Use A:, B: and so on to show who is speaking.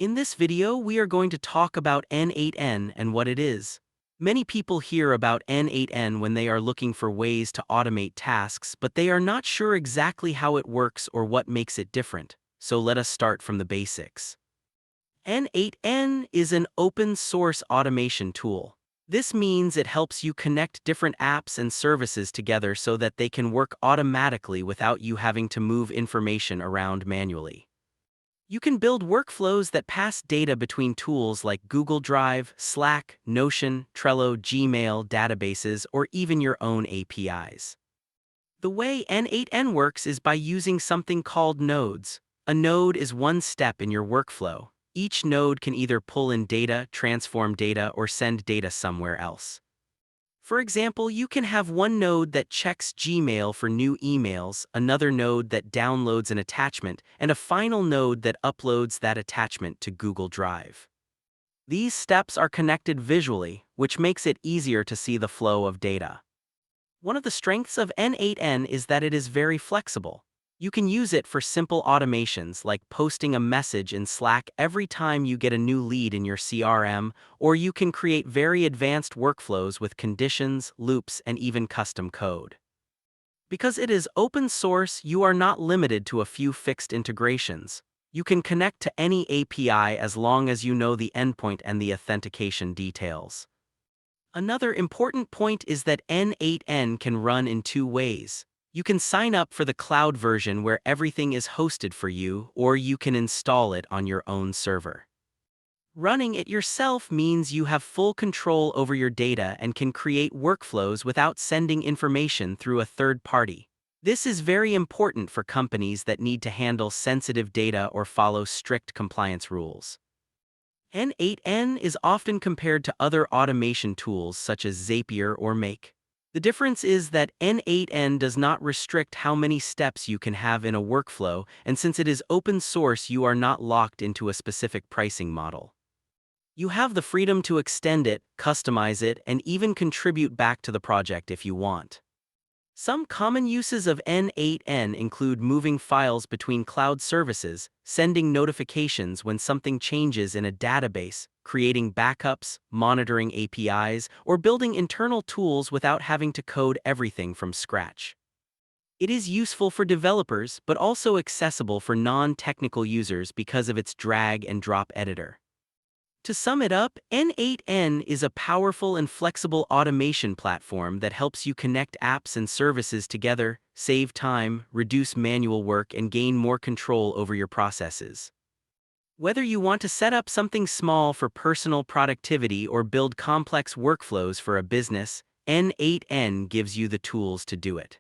A: In this video, we are going to talk about N8N and what it is. Many people hear about N8N when they are looking for ways to automate tasks, but they are not sure exactly how it works or what makes it different. So let us start from the basics. N8N is an open-source automation tool. This means it helps you connect different apps and services together so that they can work automatically without you having to move information around manually. You can build workflows that pass data between tools like Google Drive, Slack, Notion, Trello, Gmail, databases, or even your own APIs. The way N8N works is by using something called nodes. A node is one step in your workflow. Each node can either pull in data, transform data, or send data somewhere else. For example, you can have one node that checks Gmail for new emails, another node that downloads an attachment, and a final node that uploads that attachment to Google Drive. These steps are connected visually, which makes it easier to see the flow of data. One of the strengths of N8N is that it is very flexible. You can use it for simple automations like posting a message in Slack every time you get a new lead in your CRM, or you can create very advanced workflows with conditions, loops, and even custom code. Because it is open source, you are not limited to a few fixed integrations. You can connect to any API as long as you know the endpoint and the authentication details. Another important point is that N8N can run in two ways. You can sign up for the cloud version where everything is hosted for you, or you can install it on your own server. Running it yourself means you have full control over your data and can create workflows without sending information through a third party. This is very important for companies that need to handle sensitive data or follow strict compliance rules. N8N is often compared to other automation tools such as Zapier or Make. The difference is that N8N does not restrict how many steps you can have in a workflow, and since it is open source, you are not locked into a specific pricing model. You have the freedom to extend it, customize it, and even contribute back to the project if you want. Some common uses of N8N include moving files between cloud services, sending notifications when something changes in a database, creating backups, monitoring APIs, or building internal tools without having to code everything from scratch. It is useful for developers, but also accessible for non-technical users because of its drag and drop editor. To sum it up, N8N is a powerful and flexible automation platform that helps you connect apps and services together, save time, reduce manual work, and gain more control over your processes. Whether you want to set up something small for personal productivity or build complex workflows for a business, N8N gives you the tools to do it.